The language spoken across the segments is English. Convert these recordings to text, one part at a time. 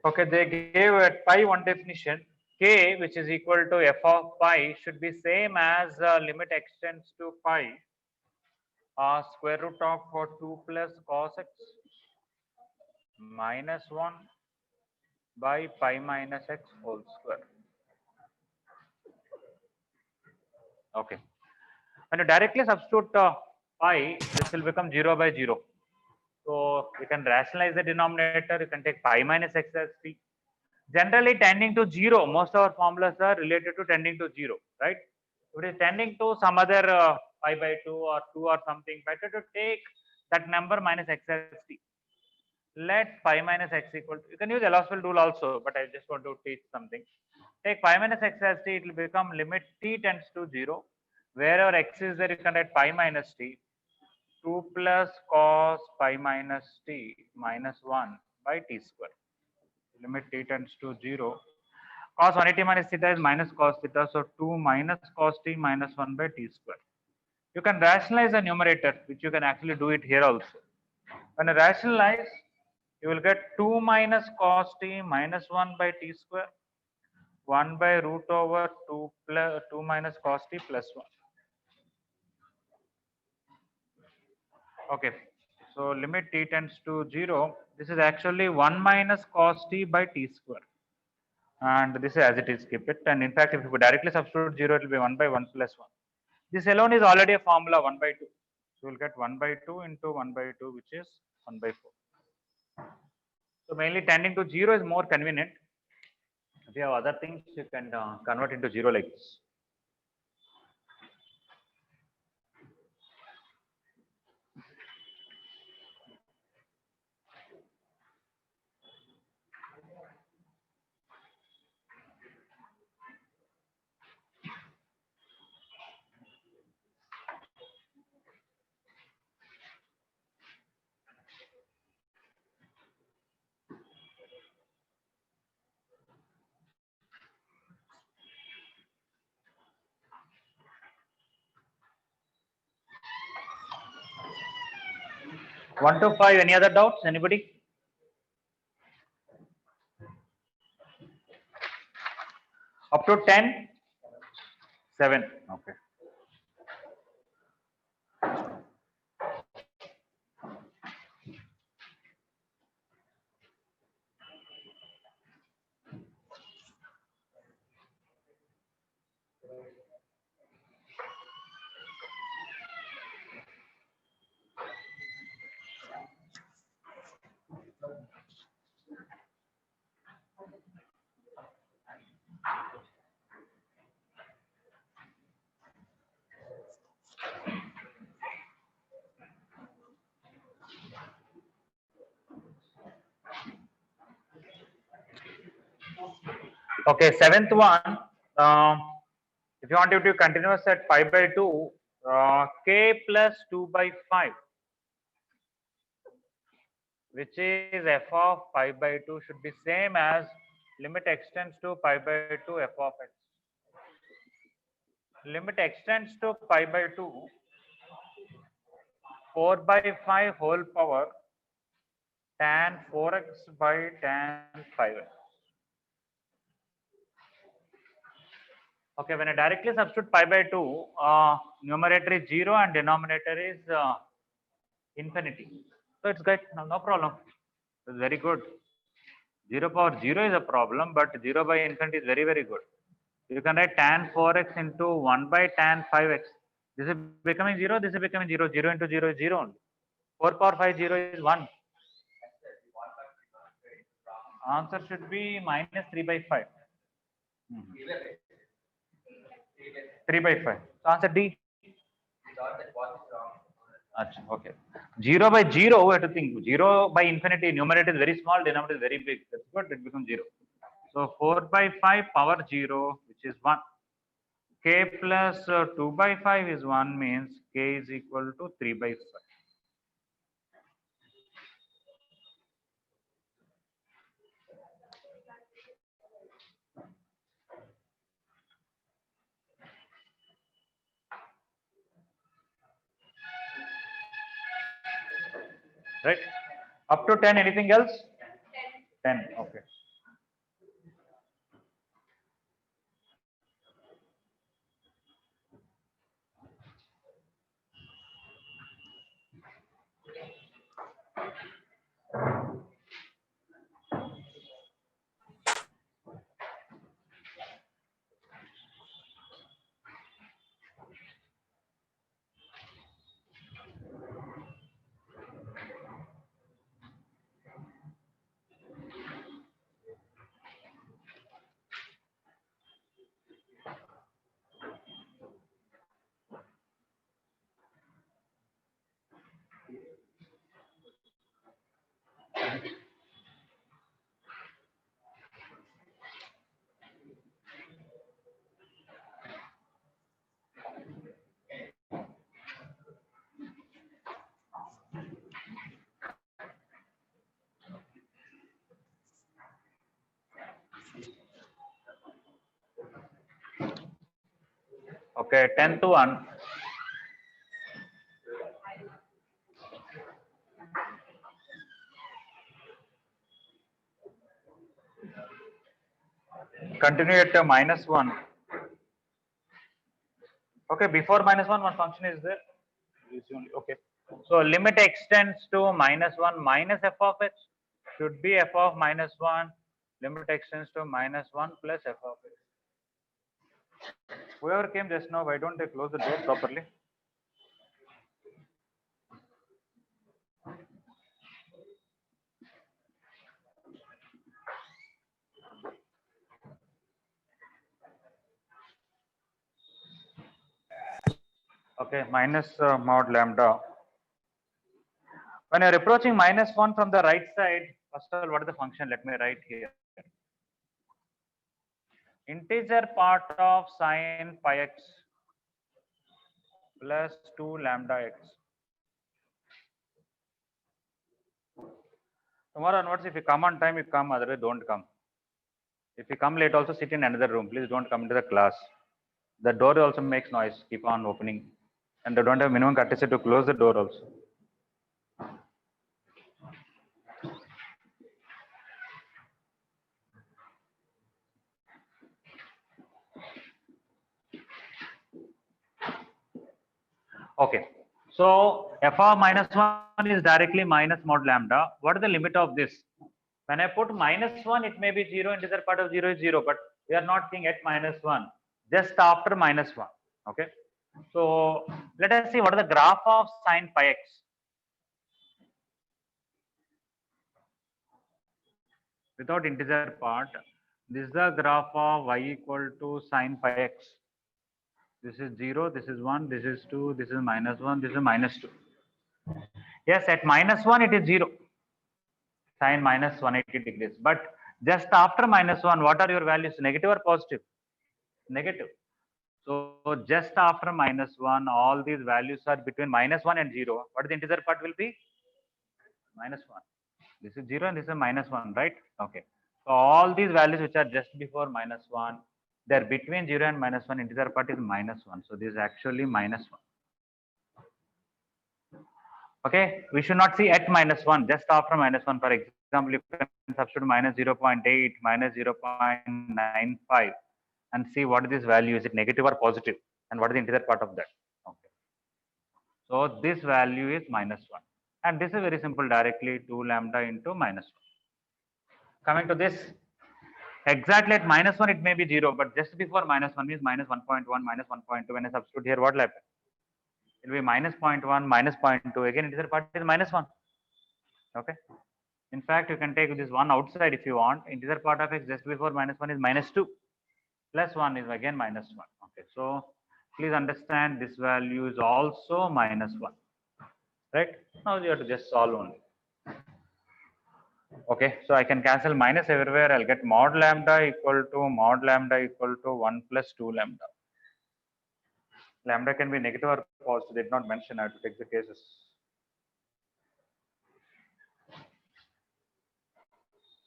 Okay, they gave at pi one definition. K, which is equal to f of pi, should be same as limit extends to pi square root of 2 plus cos x minus 1 by pi minus x whole square. Okay. When you directly substitute pi, this will become 0 by 0. So you can rationalize the denominator. You can take pi minus x as t. Generally tending to 0, most of our formulas are related to tending to 0, right? If it is tending to some other pi by 2 or 2 or something, better to take that number minus x as t. Let pi minus x equal to, you can use L'Hospital rule also, but I just want to teach something. Take pi minus x as t, it will become limit t tends to 0. Wherever x is there, you can write pi minus t. 2 plus cos pi minus t minus 1 by t square. Limit t tends to 0. Cos 180 minus theta is minus cos theta. So 2 minus cos t minus 1 by t square. You can rationalize the numerator, which you can actually do it here also. When you rationalize, you will get 2 minus cos t minus 1 by t square, 1 by root over 2 plus 2 minus cos t plus 1. Okay, so limit t tends to 0. This is actually 1 minus cos t by t square. And this is as it is, keep it. And in fact, if you directly substitute 0, it will be 1 by 1 plus 1. This alone is already a formula 1 by 2. So we'll get 1 by 2 into 1 by 2, which is 1 by 4. So mainly tending to 0 is more convenient. If you have other things, you can convert into 0 like this. One to five. Any other doubts? Anybody? Up to 10? 7. Okay. Okay, seventh one. If you want it to be continuous at 5 by 2, k plus 2 by 5, which is f of 5 by 2, should be same as limit extends to 5 by 2 f of x. Limit extends to pi by 2, 4 by 5 whole power tan 4x by tan 5x. Okay, when I directly substitute pi by 2, numerator is 0 and denominator is infinity. So it's good, no problem. It's very good. 0 power 0 is a problem, but 0 by infinity is very, very good. You can write tan 4x into 1 by tan 5x. This is becoming 0, this is becoming 0. 0 into 0 is 0 only. 4 power 5, 0 is 1. Answer should be minus 3 by 5. 3 by 5. So answer D. Achha, okay. 0 by 0, we have to think. 0 by infinity, numerator is very small, denominator is very big. That's good, it becomes 0. So 4 by 5 power 0, which is 1. K plus 2 by 5 is 1, means K is equal to 3 by 5. Right? Up to 10, anything else? 10, okay. Okay, 10 to 1. Continue at -1. Okay, before -1, one function is there. Okay. So limit extends to -1 minus f of x should be f of -1. Limit extends to -1 plus f of x. Whoever came just now, why don't they close the door properly? Okay, minus mod lambda. When you're approaching -1 from the right side, first of all, what is the function? Let me write here. Integer part of sine pi x plus 2 lambda x. Tomorrow onwards, if you come on time, you come, otherwise don't come. If you come late, also sit in another room. Please don't come into the class. The door also makes noise. Keep on opening. And they don't have minimum courtesy to close the door also. Okay. So f of -1 is directly minus mod lambda. What is the limit of this? When I put -1, it may be 0, integer part of 0 is 0, but we are not seeing at -1, just after -1. Okay. So let us see what is the graph of sine pi x. Without integer part, this is the graph of y equal to sine pi x. This is 0, this is 1, this is 2, this is -1, this is -2. Yes, at -1 it is 0. Sine minus 180 degrees. But just after -1, what are your values? Negative or positive? Negative. So just after -1, all these values are between -1 and 0. What is the integer part will be? -1. This is 0 and this is -1, right? Okay. So all these values which are just before -1, they're between 0 and -1. Integer part is -1. So this is actually -1. Okay, we should not see at -1, just after -1. For example, you can substitute -0.8, -0.95, and see what this value is. It negative or positive, and what is the integer part of that? Okay. So this value is -1, and this is very simple. Directly 2 lambda into -1. Coming to this, exactly at -1 it may be 0, but just before -1 means -1.1, -1.2. When I substitute here, what will happen? It will be -0.1, -0.2. Again, integer part is -1. Okay. In fact, you can take this 1 outside if you want. Integer part of x just before -1 is -2. Plus 1 is again -1. Okay. So please understand this value is also -1. Right. Now you have to just solve only. Okay. So I can cancel minus everywhere. I'll get mod lambda equal to 1 plus 2 lambda. Lambda can be negative or positive. Did not mention. I have to take the cases.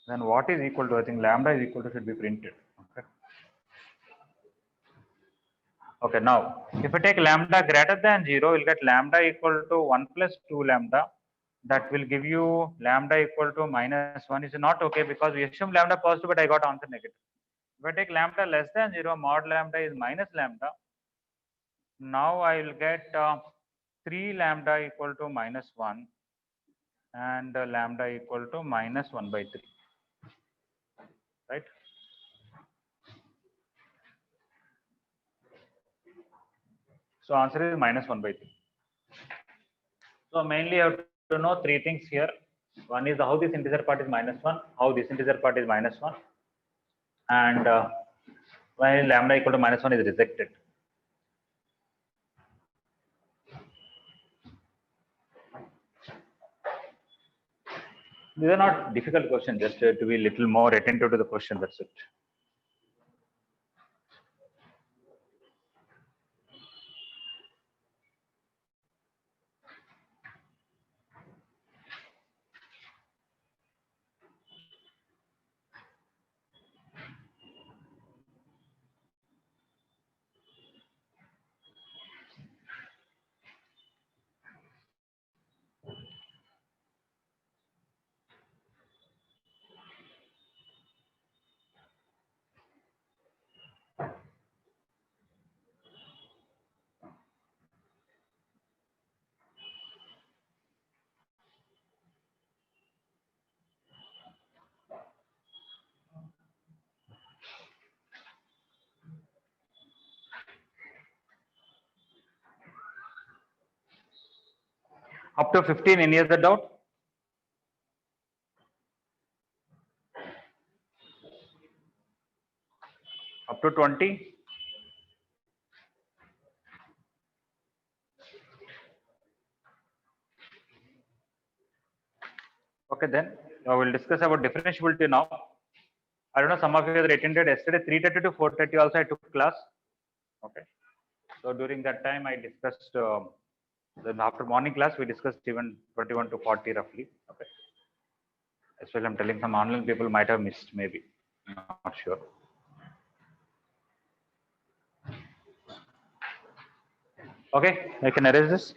Then what is equal to? I think lambda is equal to should be printed. Okay. Okay, now if I take lambda greater than 0, we'll get lambda equal to 1 plus 2 lambda. That will give you lambda equal to -1. Is not okay because we assume lambda positive, but I got answer negative. If I take lambda less than 0, mod lambda is minus lambda. Now I will get 3 lambda equal to -1 and lambda equal to -1/3. Right? So answer is -1/3. So mainly you have to know 3 things here. One is how this integer part is -1, how this integer part is -1, and why lambda equal to -1 is rejected. These are not difficult questions, just to be a little more attentive to the question, that's it. Up to 15, any other doubt? Up to 20? Okay, then we'll discuss about differentiability now. I don't know, some of you have attended yesterday 3:30 to 4:30 also I took class. Okay. So during that time I discussed, then after morning class we discussed even 21 to 40 roughly. Okay. As well, I'm telling some online people might have missed, maybe. Not sure. Okay, I can erase this.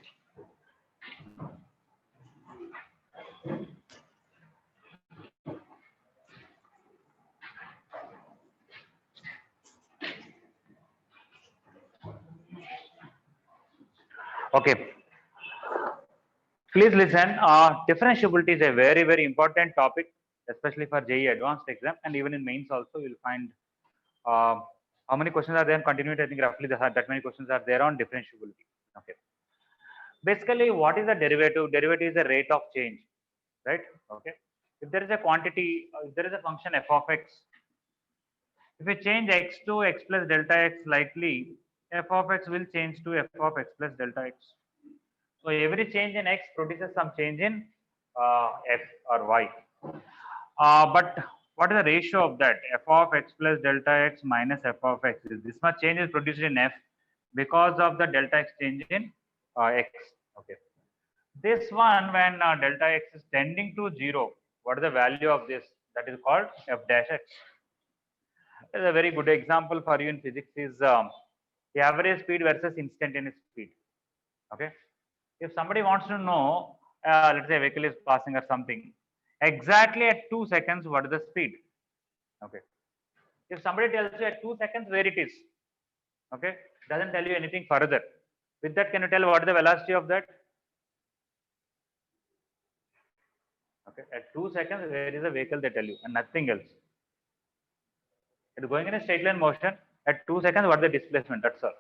Okay. Please listen. Differentiability is a very, very important topic, especially for JEE advanced exam, and even in mains also you'll find how many questions are there in continuity. I think roughly that many questions are there on differentiability. Okay. Basically, what is the derivative? Derivative is the rate of change, right? Okay. If there is a quantity, if there is a function f of x, if we change x to x plus delta x slightly, f of x will change to f of x plus delta x. So every change in x produces some change in f or y. But what is the ratio of that? F of x plus delta x minus f of x. This much change is produced in f because of the delta x change in x. Okay. This one, when delta x is tending to 0, what is the value of this? That is called f dash x. A very good example for you in physics is the average speed versus instantaneous speed. Okay. If somebody wants to know, let's say a vehicle is passing or something, exactly at 2 seconds, what is the speed? Okay. If somebody tells you at 2 seconds where it is, okay, doesn't tell you anything further. With that, can you tell what is the velocity of that? Okay, at 2 seconds, where is the vehicle, they tell you, and nothing else. It is going in a straight line motion. At 2 seconds, what is the displacement? That's all.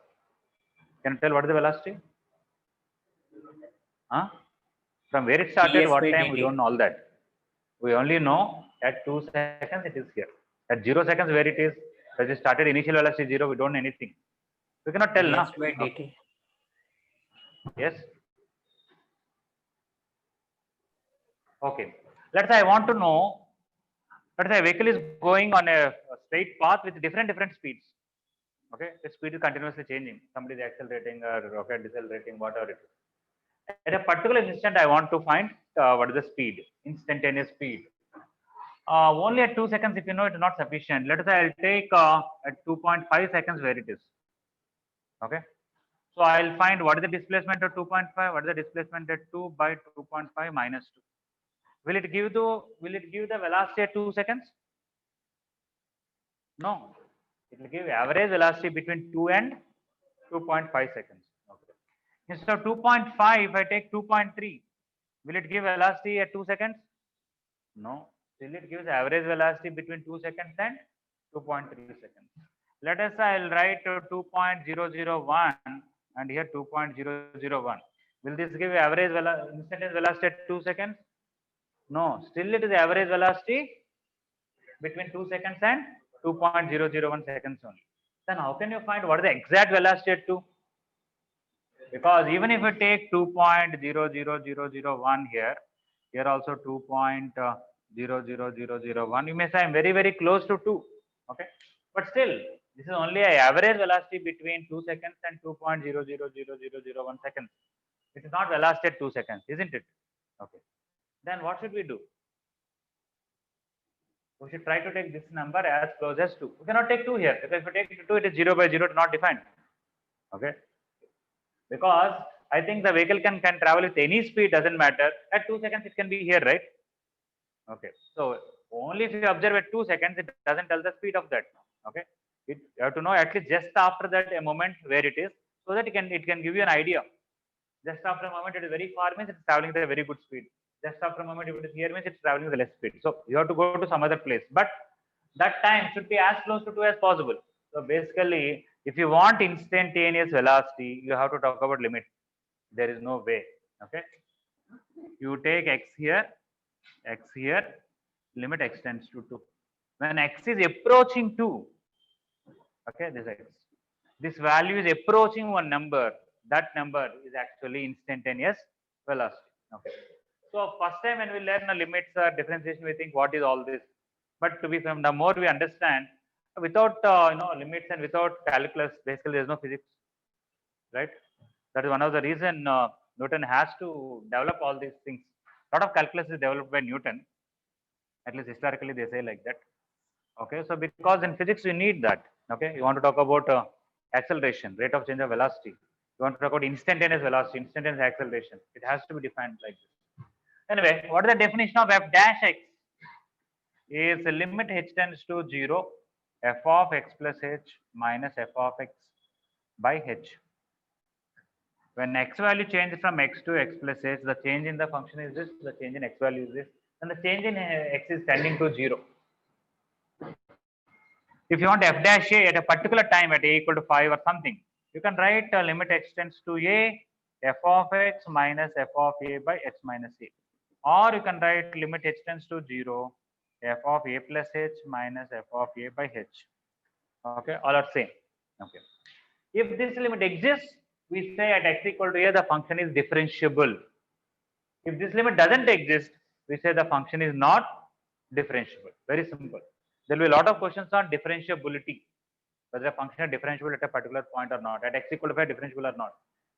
Can you tell what is the velocity? Huh? From where it started, what time, we don't know all that. We only know at 2 seconds it is here. At 0 seconds where it is, as it started initial velocity 0, we don't know anything. We cannot tell now. dt. Yes. Okay. Let's say I want to know, let's say a vehicle is going on a straight path with different speeds. Okay, the speed is continuously changing. Somebody is accelerating or okay, decelerating, whatever it is. At a particular instant, I want to find what is the speed, instantaneous speed. Only at 2 seconds, if you know, it is not sufficient. Let us say I'll take at 2.5 seconds where it is. Okay. So I'll find what is the displacement at 2.5, what is the displacement at 2 by 2.5 minus 2. Will it give the velocity at 2 seconds? No. It will give average velocity between 2 and 2.5 seconds. Okay. Instead of 2.5, if I take 2.3, will it give velocity at 2 seconds? No. Still it gives average velocity between 2 seconds and 2.3 seconds. Let us say I'll write 2.001 and here 2.001. Will this give average instantaneous velocity at 2 seconds? No. Still it is average velocity between 2 seconds and 2.001 seconds only. Then how can you find what is the exact velocity at 2? Because even if you take 2.00001 here also 2.00001, you may say I'm very, very close to 2. Okay. But still, this is only an average velocity between 2 seconds and 2.00001 seconds. It is not velocity at 2 seconds, isn't it? Okay. Then what should we do? We should try to take this number as close as 2. We cannot take 2 here, because if we take 2, it is 0 by 0, it is not defined. Okay. Because I think the vehicle can travel with any speed, doesn't matter. At 2 seconds, it can be here, right? Okay. So only if you observe at 2 seconds, it doesn't tell the speed of that. Okay. You have to know at least just after that a moment where it is, so that it can give you an idea. Just after a moment, it is very far, means it's traveling at a very good speed. Just after a moment, if it is here, means it's traveling with less speed. So you have to go to some other place, but that time should be as close to 2 as possible. So basically, if you want instantaneous velocity, you have to talk about limit. There is no way. Okay. You take x here, limit x tends to 2. When x is approaching 2, okay, this value is approaching one number, that number is actually instantaneous velocity. Okay. So first time when we learn the limits or differentiation, we think what is all this? But to be from the more we understand, without limits and without calculus, basically there is no physics, right? That is one of the reason Newton has to develop all these things. A lot of calculus is developed by Newton. At least historically they say like that. Okay, so because in physics you need that. Okay, you want to talk about acceleration, rate of change of velocity. You want to talk about instantaneous velocity, instantaneous acceleration. It has to be defined like this. Anyway, what is the definition of f dash x? Is the limit h tends to 0, f of x plus h minus f of x by h. When x value changes from x to x plus h, the change in the function is this, the change in x value is this, and the change in x is tending to 0. If you want f dash a at a particular time at a equal to 5 or something, you can write limit x tends to a, f of x minus f of a by x minus a. Or you can write limit h tends to 0, f of a plus h minus f of a by h. Okay, all are same. Okay. If this limit exists, we say at x equal to a, the function is differentiable. If this limit doesn't exist, we say the function is not differentiable. Very simple. There will be a lot of questions on differentiability, whether a function is differentiable at a particular point or not, at x equal to 5 differentiable or not.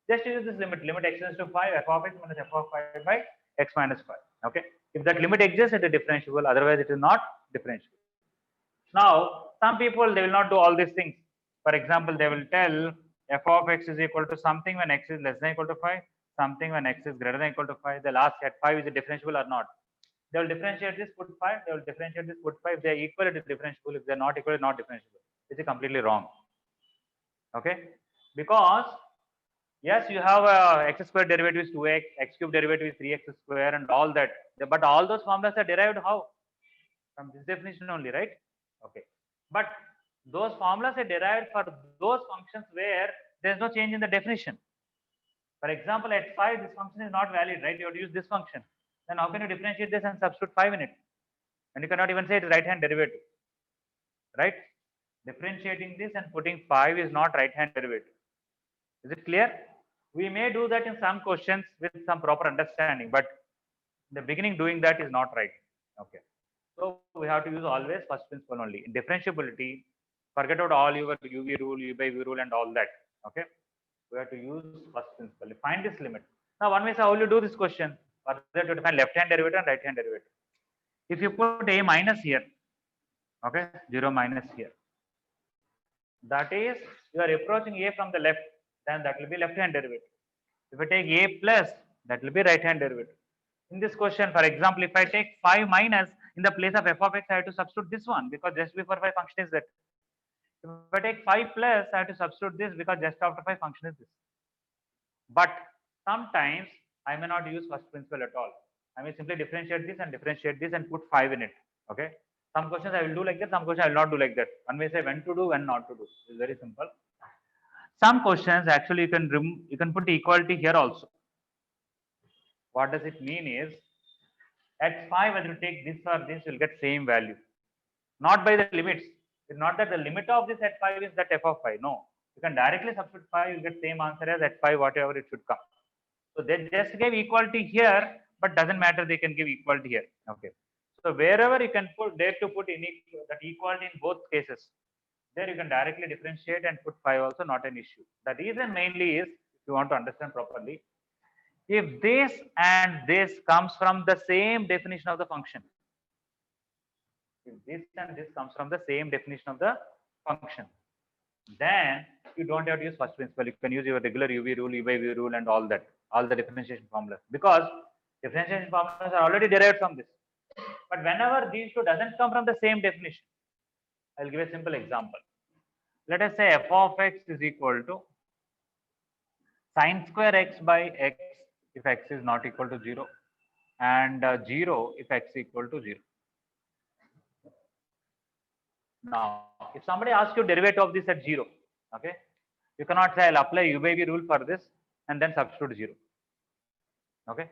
Just use this limit, limit x tends to 5, f of x minus f of 5 by x minus 5. Okay. If that limit exists, it is differentiable, otherwise it is not differentiable. Now, some people, they will not do all these things. For example, they will tell f of x is equal to something when x is less than equal to 5, something when x is greater than equal to 5. They'll ask at 5 is it differentiable or not. They will differentiate this, put 5. They will differentiate this, put 5. If they are equal, it is differentiable. If they are not equal, it is not differentiable. This is completely wrong. Okay? Because, yes, you have x square derivative is 2x, x cube derivative is 3x square, and all that. But all those formulas are derived how? From this definition only, right? Okay. But those formulas are derived for those functions where there is no change in the definition. For example, at 5, this function is not valid, right? You have to use this function. Then how can you differentiate this and substitute 5 in it? And you cannot even say it is right hand derivative, right? Differentiating this and putting 5 is not right hand derivative. Is it clear? We may do that in some questions with some proper understanding, but in the beginning doing that is not right. Okay. So we have to use always first principle only. In differentiability, forget about all your UV rule, U by V rule and all that. Okay. We have to use first principle. Find this limit. Now one way is how will you do this question? Further to define left hand derivative and right hand derivative. If you put a minus here, okay, 0 minus here. That is, you are approaching a from the left, then that will be left hand derivative. If I take a plus, that will be right hand derivative. In this question, for example, if I take 5 minus, in the place of f of x, I have to substitute this one because just before 5 function is that. If I take 5 plus, I have to substitute this because just after 5 function is this. But sometimes I may not use first principle at all. I may simply differentiate this and put 5 in it. Okay. Some questions I will do like that, some questions I will not do like that. One may say when to do, when not to do. It's very simple. Some questions actually you can put equality here also. What does it mean is at 5 whether you take this or this, you'll get same value. Not by the limits. It's not that the limit of this at 5 is that f of 5. No. You can directly substitute 5, you get same answer as at 5, whatever it should come. So they just gave equality here, but doesn't matter, they can give equality here. Okay. So wherever you can dare to put that equality in both cases, there you can directly differentiate and put 5 also, not an issue. The reason mainly is, if you want to understand properly, if this and this comes from the same definition of the function, if this and this comes from the same definition of the function, then you don't have to use first principle. You can use your regular UV rule, U by V rule, and all that, all the differentiation formulas, because differentiation formulas are already derived from this. But whenever these two doesn't come from the same definition, I'll give a simple example. Let us say f of x is equal to sine square x by x if x is not equal to 0, and 0 if x is equal to 0. Now, if somebody asks you derivative of this at 0, okay, you cannot say I'll apply U by V rule for this and then substitute 0. Okay.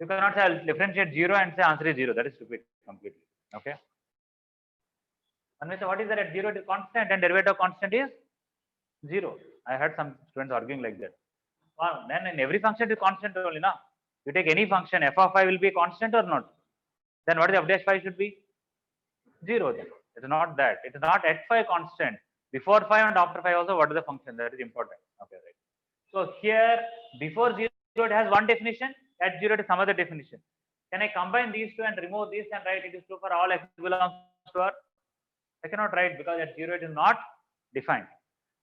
You cannot say I'll differentiate 0 and say answer is 0. That is stupid completely. Okay. And we say what is that at 0 it is constant and derivative of constant is 0. I heard some students arguing like that. Well, then in every function it is constant only, na? You take any function, f of phi will be a constant or not? Then what is f dash phi should be? 0 then. It is not that. It is not at phi constant. Before phi and after phi also, what is the function? That is important. Okay, right. So here, before 0 it has one definition, at 0 it is some other definition. Can I combine these two and remove this and write it is true for all x belongs to R? I cannot write because at 0 it is not defined.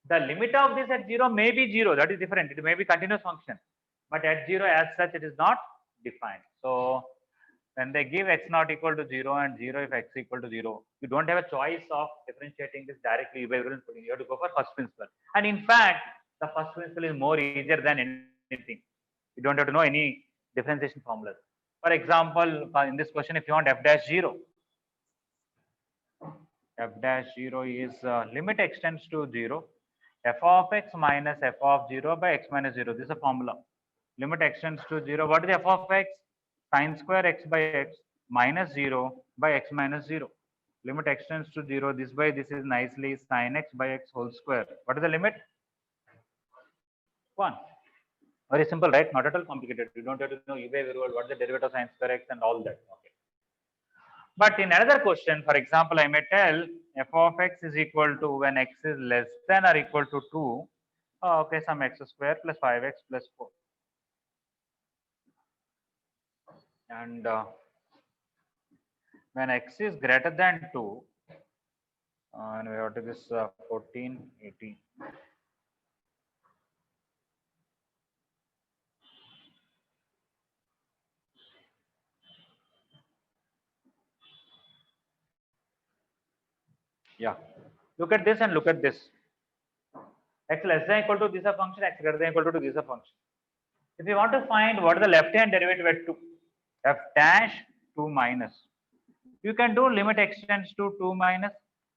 The limit of this at 0 may be 0. That is different. It may be continuous function. But at 0 as such it is not defined. So when they give x not equal to 0 and 0 if x equal to 0, you don't have a choice of differentiating this directly by putting. You have to go for first principle. And in fact, the first principle is more easier than anything. You don't have to know any differentiation formulas. For example, in this question, if you want f dash 0, f dash 0 is limit extends to 0, f of x minus f of 0 by x minus 0. This is a formula. Limit extends to 0. What is f of x? Sin square x by x minus 0 by x minus 0. Limit extends to 0. This by this is nicely sin x by x whole square. What is the limit? 1. Very simple, right? Not at all complicated. You don't have to know e by variable, what is the derivative of sin square x and all that. Okay. But in another question, for example, I may tell f of x is equal to when x is less than or equal to 2. Okay, some x square plus 5x plus 4. And when x is greater than 2, and we have to this 14, 18. Yeah, look at this and look at this. X less than equal to this a function, x greater than equal to this a function. If you want to find what is the left hand derivative at 2, f dash 2 minus, you can do limit extends to 2 minus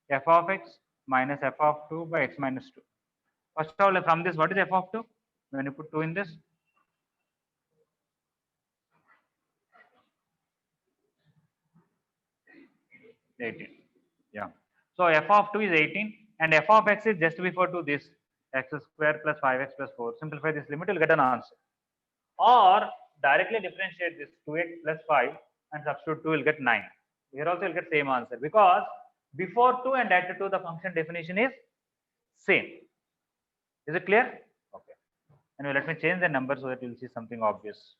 f of x minus f of 2 by x minus 2. First of all, from this, what is f of 2? When you put 2 in this, yeah. So f of 2 is 18 and f of x is just before to this x square plus 5x plus 4. Simplify this limit, you'll get an answer. Or directly differentiate this 2x plus 5 and substitute 2, will get 9. Here also you'll get same answer because before 2 and after 2 the function definition is same. Is it clear? Okay. Anyway, let me change the number so that you'll see something obvious.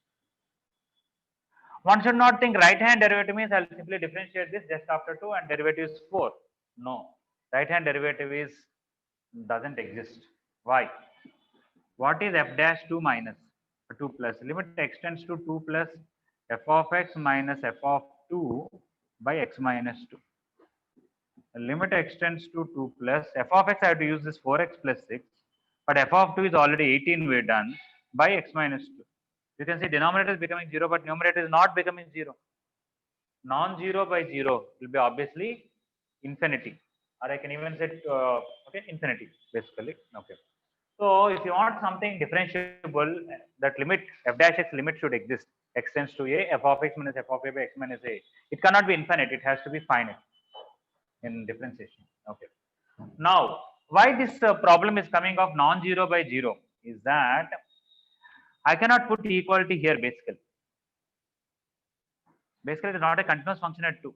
One should not think right hand derivative means I'll simply differentiate this just after 2 and derivative is 4. No, right hand derivative is doesn't exist. Why? What is f dash 2 minus 2 plus? Limit extends to 2 plus f of x minus f of 2 by x minus 2. The limit extends to 2 plus f of x, I have to use this 4x plus 6, but f of 2 is already 18, we're done, by x minus 2. You can see denominator is becoming 0, but numerator is not becoming 0. Non-zero by 0 will be obviously infinity, or I can even say okay, infinity basically. Okay. So if you want something differentiable, that limit f dash x limit should exist. X tends to a, f of x minus f of a by x minus a. It cannot be infinite. It has to be finite in differentiation. Okay. Now, why this problem is coming of non-zero by 0 is that I cannot put equality here basically. Basically, it is not a continuous function at 2.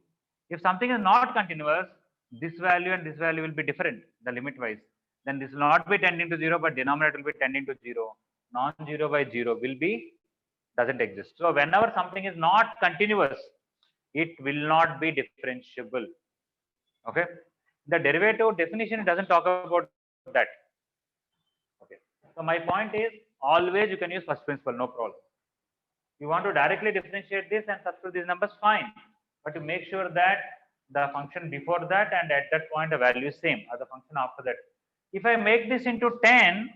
If something is not continuous, this value and this value will be different, the limit wise. Then this will not be tending to 0, but denominator will be tending to 0. Non-zero by 0 will be, doesn't exist. So whenever something is not continuous, it will not be differentiable. Okay. The derivative definition doesn't talk about that. Okay. So my point is, always you can use first principle, no problem. You want to directly differentiate this and substitute these numbers, fine. But to make sure that the function before that and at that point the value is same as the function after that. If I make this into 10,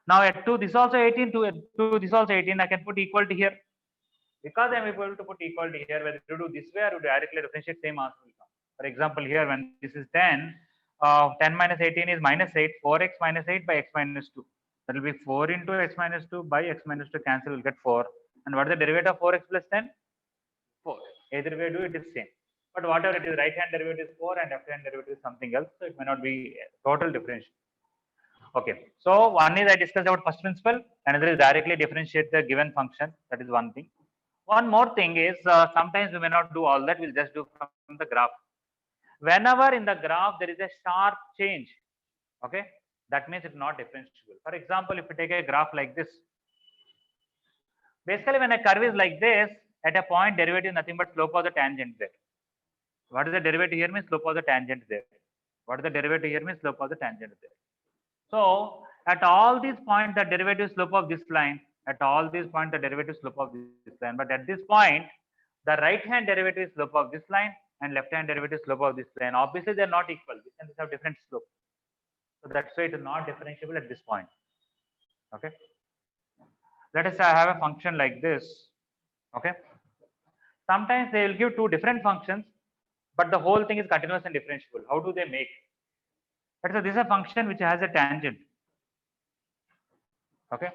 now at 2 this is also 18, to 2 this is also 18, I can put equality here. Because I am able to put equality here, whether you do this way or you directly differentiate, same answer will come. For example, here when this is 10, 10 minus 18 is minus 8, 4x minus 8 by x minus 2. That will be 4 into x minus 2 by x minus 2, cancel, will get 4. And what is the derivative of 4x plus 10? 4. Either way do it is same. But whatever it is, right hand derivative is 4 and left hand derivative is something else. So it may not be total differential. Okay. So one is I discussed about first principle. Another is directly differentiate the given function. That is one thing. One more thing is sometimes we may not do all that. We'll just do from the graph. Whenever in the graph there is a sharp change, okay, that means it's not differentiable. For example, if you take a graph like this, basically when a curve is like this, at a point derivative is nothing but slope of the tangent there. What is the derivative here means slope of the tangent there. What is the derivative here means slope of the tangent there. So at all these points, the derivative slope of this line, at all these points, the derivative slope of this line. But at this point, the right hand derivative slope of this line and left hand derivative slope of this line. Obviously, they're not equal. This and this have different slope. So that's why it is not differentiable at this point. Okay. Let us have a function like this. Okay. Sometimes they will give two different functions, but the whole thing is continuous and differentiable. How do they make? So this is a function which has a tangent. Okay.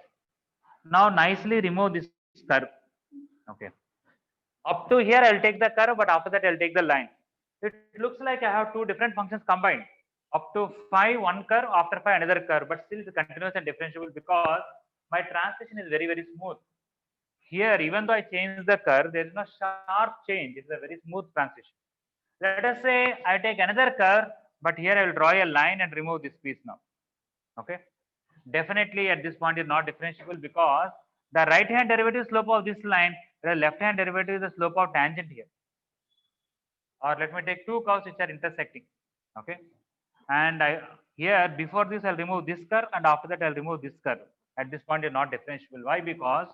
Now nicely remove this curve. Okay. Up to here I'll take the curve, but after that I'll take the line. It looks like I have two different functions combined. Up to phi one curve, after phi another curve, but still it's continuous and differentiable because my transition is very, very smooth. Here, even though I change the curve, there is no sharp change. It's a very smooth transition. Let us say I take another curve, but here I will draw a line and remove this piece now. Okay. Definitely at this point is not differentiable because the right hand derivative slope of this line, the left hand derivative is the slope of tangent here. Or let me take two curves which are intersecting. Okay. And here before this I'll remove this curve and after that I'll remove this curve. At this point is not differentiable. Why? Because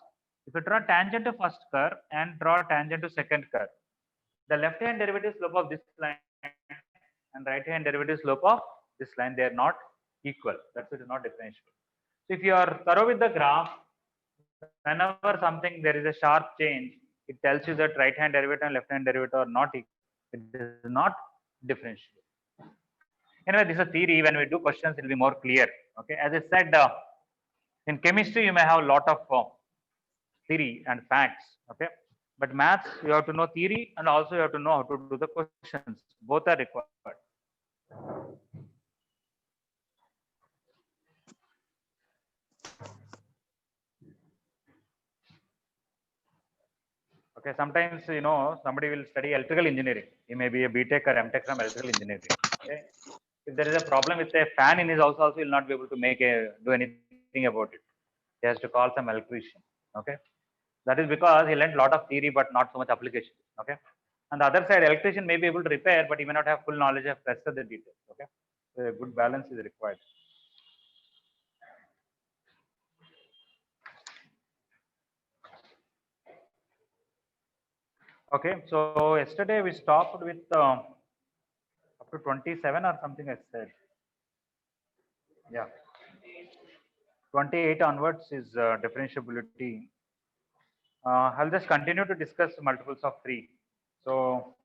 if you draw tangent to first curve and draw tangent to second curve, the left hand derivative slope of this line and right hand derivative slope of this line, they are not equal. That's why it is not differentiable. So if you are thorough with the graph, whenever something there is a sharp change, it tells you that right hand derivative and left hand derivative are not equal. It is not differentiable. Anyway, this is a theory. When we do questions, it will be more clear. Okay, as I said, in chemistry you may have a lot of theory and facts. Okay, but maths you have to know theory and also you have to know how to do the questions. Both are required. Okay, sometimes somebody will study electrical engineering. He may be a BTech or MTech from electrical engineering. Okay, if there is a problem with a fan in his house, also will not be able to do anything about it. He has to call some electrician. Okay, that is because he learned a lot of theory but not so much application. Okay, on the other side, electrician may be able to repair, but he may not have full knowledge of rest of the details. Okay, so a good balance is required. Okay, so yesterday we stopped with up to 27 or something I said. Yeah. 28 onwards is differentiability. I'll just continue to discuss multiples of 3. So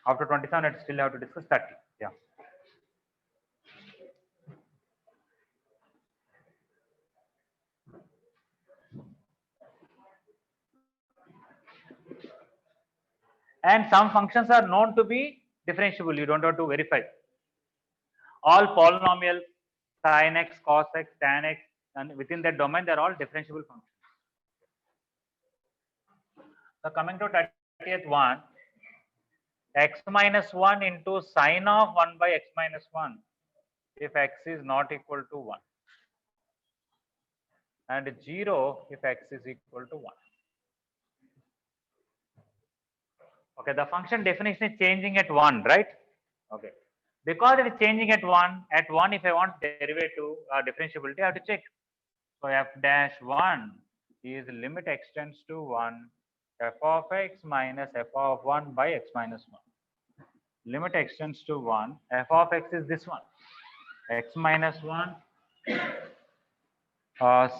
after 27, I still have to discuss 30. Yeah. And some functions are known to be differentiable. You don't have to verify. All polynomials, sin x, cos x, tan x, and within that domain, they're all differentiable functions. So coming to 30th one, x minus 1 into sine of 1 by x minus 1 if x is not equal to 1 and 0 if x is equal to 1. Okay, the function definition is changing at 1, right? Okay, because it is changing at 1 if I want derivative differentiability, I have to check. So f dash 1 is limit x tends to 1 f of x minus f of 1 by x minus 1. Limit x tends to 1, f of x is this one, x minus 1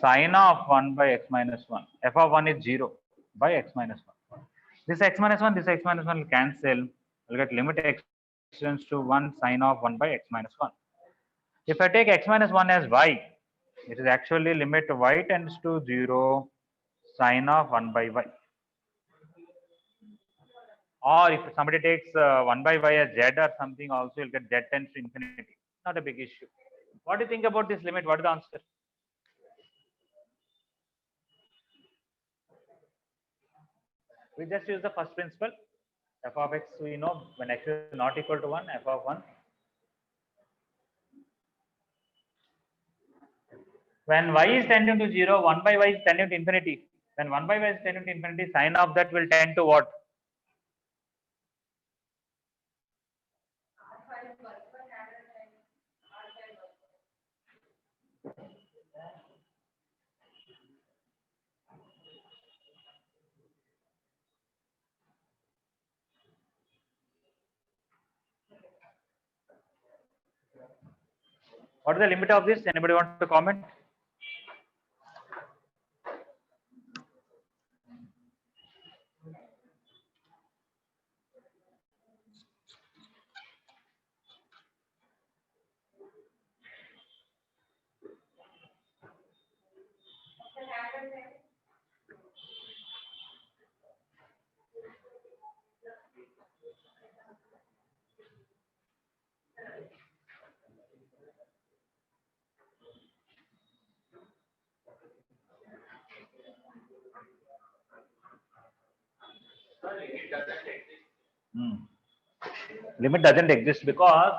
sine of 1 by x minus 1. F of 1 is 0 by x minus 1. This x minus 1, this x minus 1 will cancel. We'll get limit x tends to 1 sine of 1 by x minus 1. If I take x minus 1 as y, it is actually limit y tends to 0 sine of 1 by y. Or if somebody takes 1 by y as z or something, also you'll get z tends to infinity. Not a big issue. What do you think about this limit? What is the answer? We just use the first principle. F of x, we know when x is not equal to 1, f of 1. When y is tending to 0, 1 by y is tending to infinity. When 1 by y is tending to infinity, sign of that will tend to what? What is the limit of this? Anybody want to comment? Limit doesn't exist because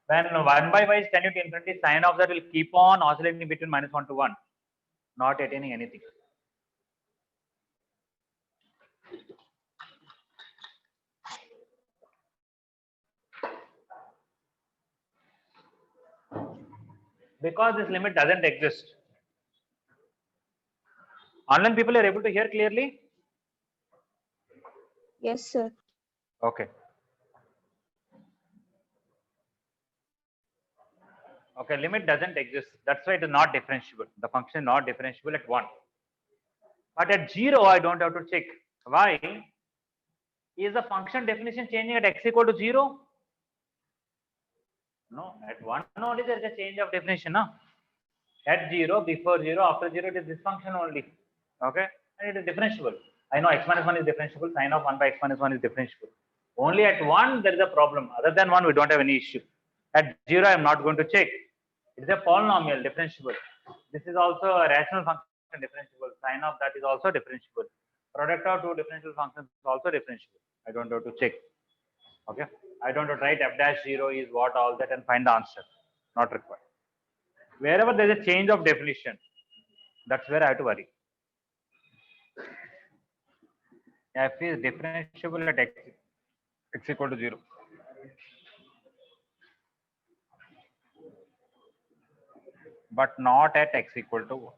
when 1 by y is tending to infinity, sign of that will keep on oscillating between -1 to 1, not attaining anything. Because this limit doesn't exist. Online people are able to hear clearly? Yes, sir. Okay. Okay, limit doesn't exist. That's why it is not differentiable. The function is not differentiable at 1. But at 0, I don't have to check. Why? Is the function definition changing at x equal to 0? No, at 1 only there is a change of definition. No? At 0, before 0, after 0, it is this function only. Okay, and it is differentiable. I know x minus 1 is differentiable, sine of 1 by x minus 1 is differentiable. Only at 1 there is a problem. Other than 1, we don't have any issue. At 0, I am not going to check. It is a polynomial differentiable. This is also a rational function differentiable. Sine of that is also differentiable. Product of two differential functions is also differentiable. I don't have to check. Okay, I don't have to write f dash 0 is what, all that, and find the answer. Not required. Wherever there is a change of definition, that's where I have to worry. F is differentiable at x equal to 0. But not at x equal to 1.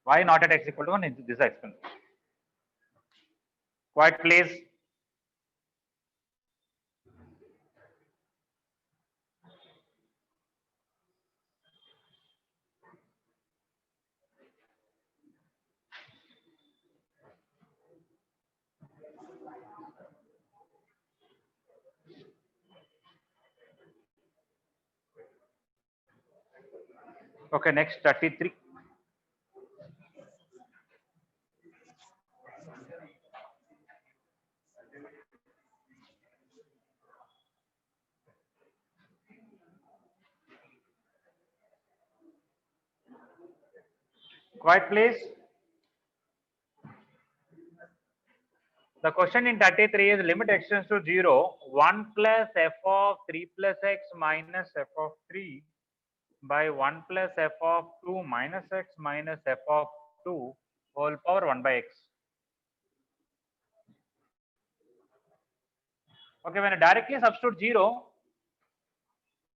Why not at x equal to 1? This is explanation. Quiet please. Okay, next 33. Quiet please. The question in 33 is limit extends to 0, 1 plus f of 3 plus x minus f of 3 by 1 plus f of 2 minus x minus f of 2 whole power 1 by x. Okay, when you directly substitute 0,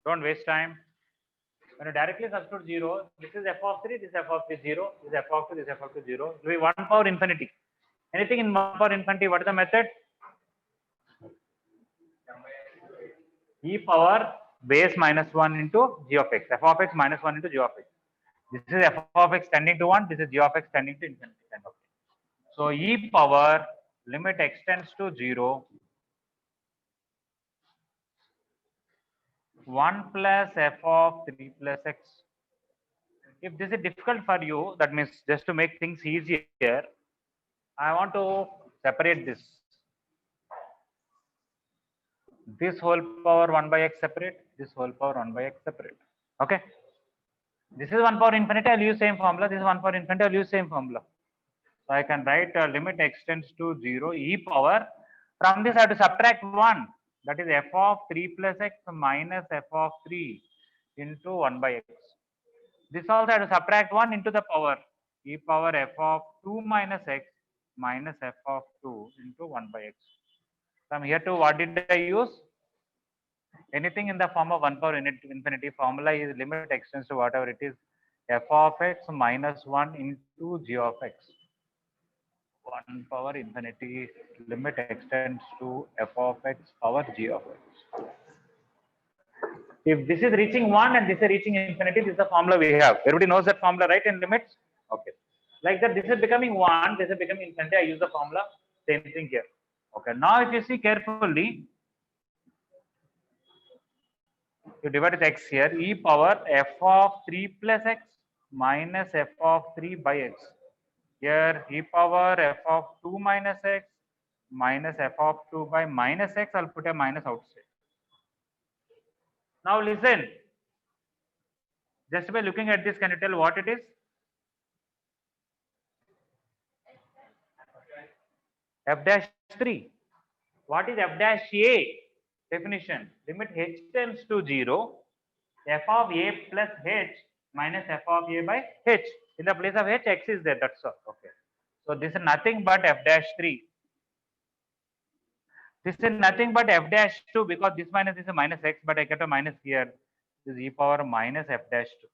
don't waste time. When you directly substitute 0, this is f of 3, this is f of 3, 0, this is f of 2, this is f of 2, 0. It will be 1 power infinity. Anything in 1 power infinity, what is the method? E power base minus 1 into g of x, f of x minus 1 into g of x. This is f of x tending to 1, this is g of x tending to infinity. So e power limit extends to 0, 1 plus f of 3 plus x. If this is difficult for you, that means just to make things easier, I want to separate this. this whole power 1 by x separate, this whole power 1 by x separate. Okay. This is 1 power infinity, I'll use same formula. This is 1 power infinity, I'll use same formula. So I can write limit x tends to 0 e power. From this I have to subtract 1. That is f of 3 plus x minus f of 3 into 1 by x. This also I have to subtract 1 into the power e power f of 2 minus x minus f of 2 into 1 by x. From here to what did I use? Anything in the form of 1 power infinity formula is limit x tends to whatever it is f of x minus 1 into g of x. 1 power infinity limit extends to f of x power g of x. If this is reaching 1 and this is reaching infinity, this is the formula we have. Everybody knows that formula, right, in limits? Okay. Like that, this is becoming 1, this is becoming infinity. I use the formula, same thing here. Okay. Now, if you see carefully, you divide with x here, e power f of 3 plus x minus f of 3 by x. Here, e power f of 2 minus x minus f of 2 by minus x. I'll put a minus outside. Now, listen. Just by looking at this, can you tell what it is? F dash 3. What is f dash a? Definition. Limit h tends to 0. F of a plus h minus f of a by h. In the place of h, x is there. That's all. Okay. So this is nothing but f dash 3. This is nothing but f dash 2 because this minus is a minus x, but I get a minus here. This is e power minus f dash 2.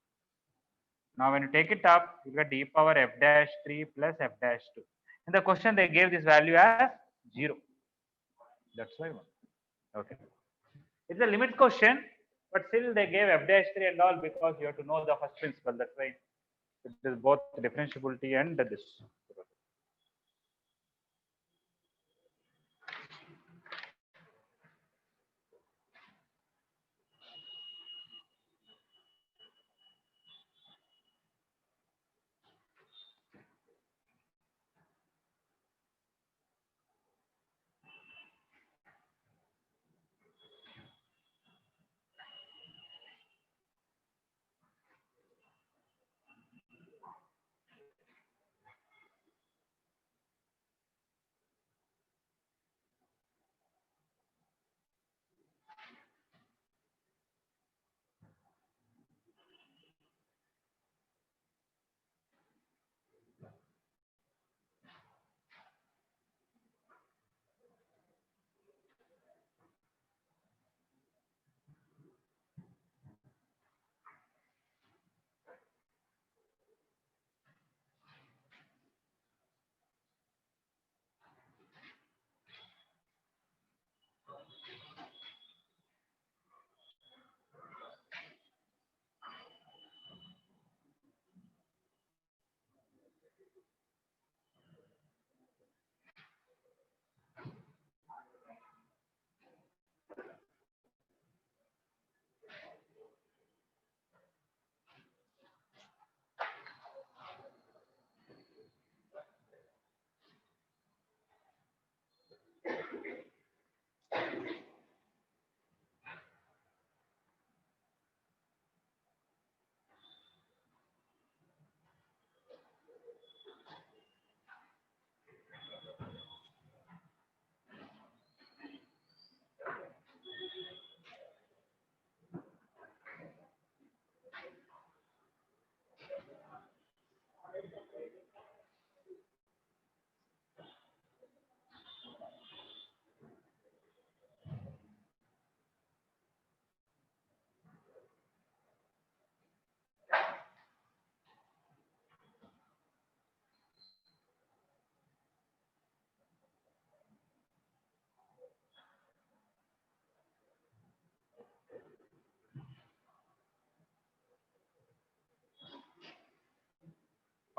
Now when you take it up, you get e power f dash 3 plus f dash 2. In the question, they gave this value as 0. That's why 1. Okay. It's a limit question, but still they gave f dash 3 and all because you have to know the first principle. That's why it is both differentiability and this.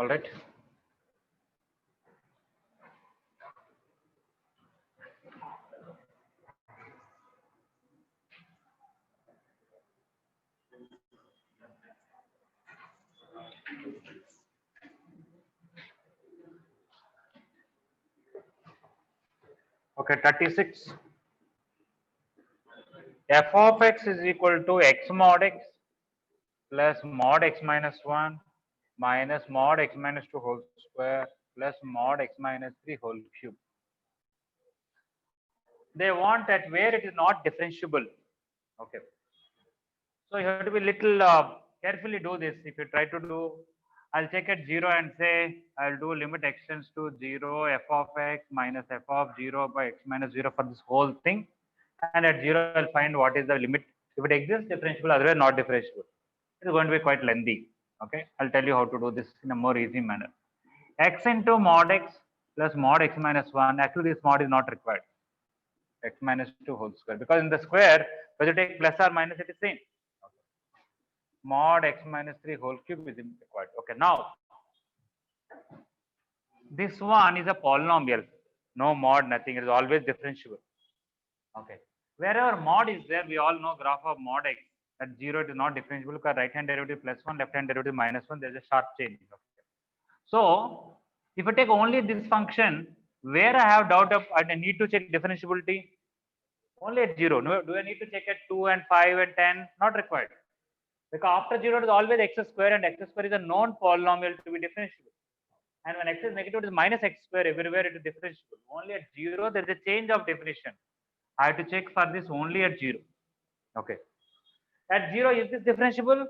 All right. Okay, 36. f of x is equal to x mod x plus mod x minus 1 minus mod x minus 2 whole square plus mod x minus 3 whole cube. They want at where it is not differentiable. Okay. So you have to be little carefully do this. If you try to do, I'll check at 0 and say I'll do limit extends to 0 f of x minus f of 0 by x minus 0 for this whole thing. And at 0 I'll find what is the limit. If it exists, differentiable, otherwise not differentiable. It is going to be quite lengthy. Okay, I'll tell you how to do this in a more easy manner. X into mod x plus mod x minus 1. Actually, this mod is not required. X minus 2 whole square, because in the square, whether you take plus or minus, it is same. Okay. Mod x minus 3 whole cube is required. Okay, now this one is a polynomial. No mod, nothing. It is always differentiable. Okay. Wherever mod is there, we all know graph of mod x. At 0, it is not differentiable because right hand derivative plus 1, left hand derivative minus 1, there is a sharp change. Okay. So, if I take only this function, where I have doubt of, I need to check differentiability, only at 0. No, do I need to check at 2 and 5 and 10? Not required. Because after 0, it is always x square, and x square is a known polynomial to be differentiable. And when x is negative, it is minus x square. Everywhere it is differentiable. Only at 0, there is a change of definition. I have to check for this only at 0. Okay. At 0, is this differentiable?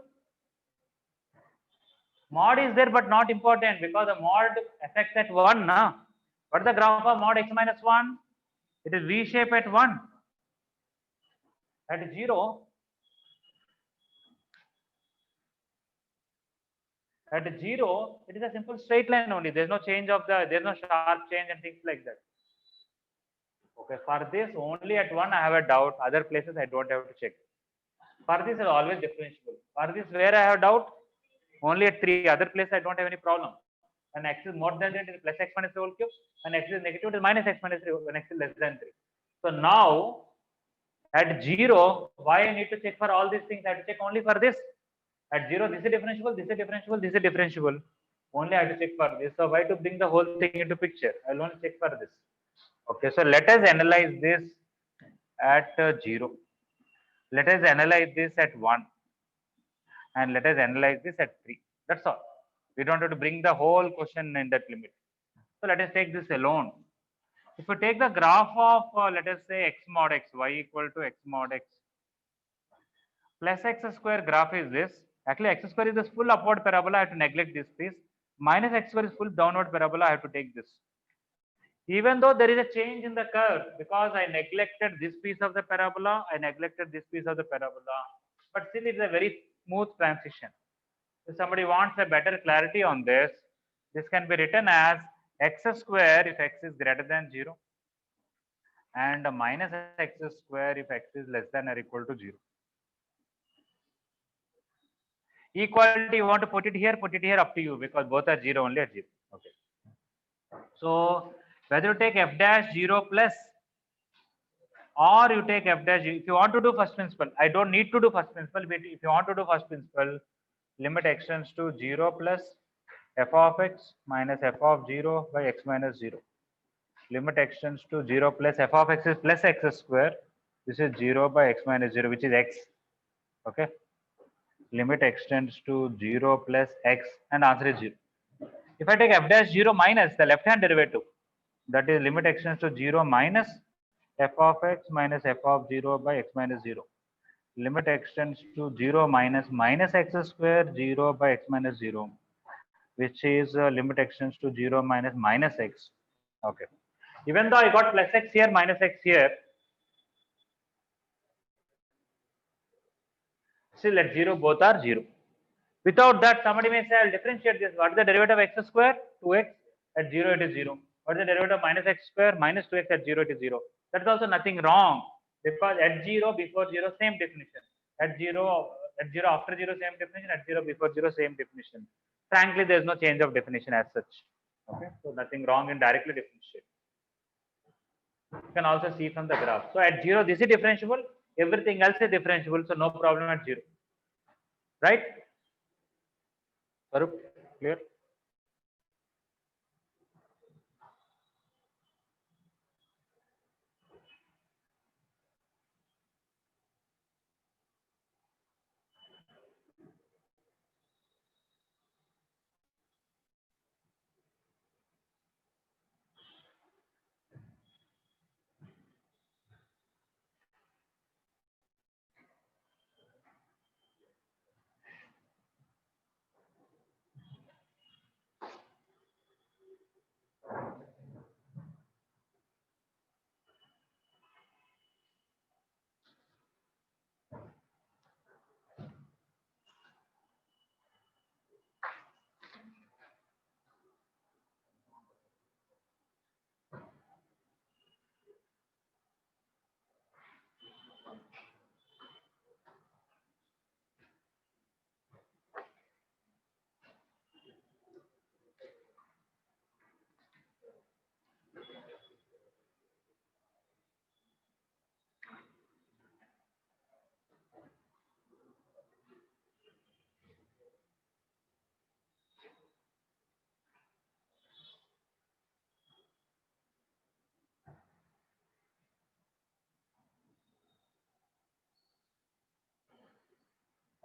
Mod is there, but not important because the mod affects at 1. Nah? What is the graph of mod x minus 1? It is V shape at 1. At 0, it is a simple straight line only. There is no change of there is no sharp change and things like that. Okay, for this only at 1 I have a doubt. Other places I don't have to check. For this is always differentiable. For this where I have doubt, only at 3. Other places I don't have any problem. When x is more than 3, it is plus x minus 3 whole cube. When x is negative, it is minus x minus 3 when x is less than 3. So now at 0, why I need to check for all these things? I have to check only for this. At 0, this is differentiable, this is differentiable, this is differentiable. Only I have to check for this. So why to bring the whole thing into picture? I'll only check for this. Okay, so let us analyze this at 0. Let us analyze this at 1. And let us analyze this at 3. That's all. We don't have to bring the whole question in that limit. So let us take this alone. If you take the graph of, let us say x mod x, y equal to x mod x plus x square graph is this. Actually, x square is this full upward parabola. I have to neglect this piece. Minus x square is full downward parabola. I have to take this. Even though there is a change in the curve, because I neglected this piece of the parabola, I neglected this piece of the parabola, but still it's a very smooth transition. If somebody wants a better clarity on this, this can be written as x square if x is greater than 0 and minus x square if x is less than or equal to 0. Equality, you want to put it here, up to you, because both are 0 only at 0. Okay. So whether you take f dash 0 plus or you take f dash, if you want to do first principle, I don't need to do first principle, but if you want to do first principle, limit extends to 0 plus f of x minus f of 0 by x minus 0. Limit extends to 0 plus f of x is plus x square. This is 0 by x minus 0, which is x. Okay. Limit extends to 0 plus x and answer is 0. If I take f dash 0 minus the left hand derivative, that is limit extends to 0 minus f of x minus f of 0 by x minus 0. Limit extends to 0 minus minus x square 0 by x minus 0, which is limit extends to 0 minus minus x. Okay. Even though I got plus x here, minus x here, still at 0, both are 0. Without that, somebody may say, I'll differentiate this. What is the derivative of x square? 2x. At 0, it is 0. What is the derivative of minus x square? Minus 2x. At 0, it is 0. That's also nothing wrong, because at 0, before 0, same definition. At 0, after 0, same definition. At 0, before 0, same definition. Frankly, there is no change of definition as such. Okay, so nothing wrong in directly differentiate. You can also see from the graph. So at 0, this is differentiable. Everything else is differentiable. So no problem at 0. Right? Sarup, clear?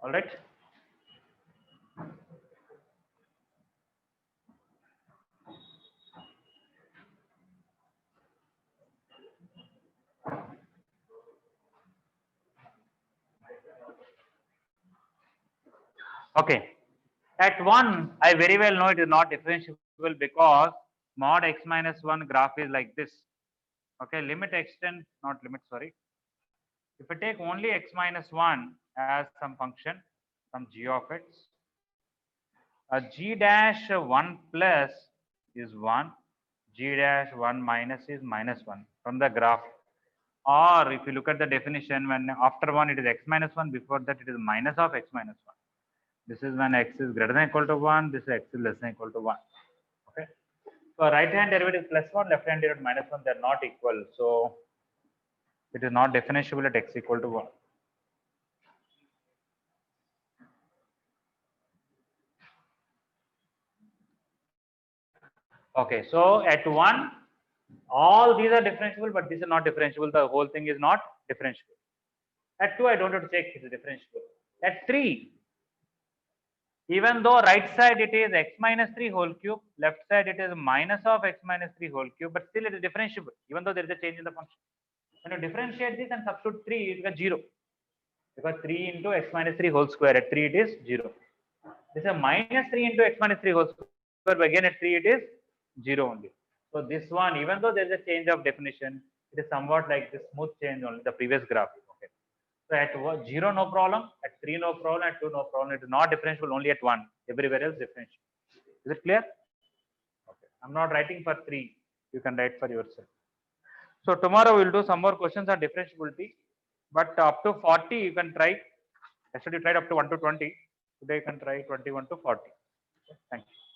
All right. Okay. At 1, I very well know it is not differentiable because mod x minus 1 graph is like this. Okay, limit extend, not limit, sorry. If I take only x minus 1 as some function, some g of x, g dash 1 plus is 1, g dash 1 minus is minus 1 from the graph. Or if you look at the definition, when after 1 it is x minus 1, before that it is minus of x minus 1. This is when x is greater than equal to 1, this is x is less than equal to 1. Okay. So right hand derivative is plus 1, left hand derivative minus 1, they are not equal. So it is not differentiable at x equal to 1. Okay, so at 1, all these are differentiable, but these are not differentiable. The whole thing is not differentiable. At 2, I don't have to check it is differentiable. At 3, even though right side it is x minus 3 whole cube, left side it is minus of x minus 3 whole cube, but still it is differentiable, even though there is a change in the function. When you differentiate this and substitute 3, it becomes 0. Because 3 into x minus 3 whole square, at 3 it is 0. This is a minus 3 into x minus 3 whole square, but again at 3 it is 0 only. So this one, even though there is a change of definition, it is somewhat like this smooth change only, the previous graph. Okay. So at 0 no problem, at 3 no problem, at 2 no problem. It is not differentiable only at 1. Everywhere else differential. Is it clear? Okay. I'm not writing for 3. You can write for yourself. So tomorrow we'll do some more questions on differentiability. But up to 40 you can try. Yesterday you tried up to 1 to 20. Today you can try 21 to 40. Okay. Thank you.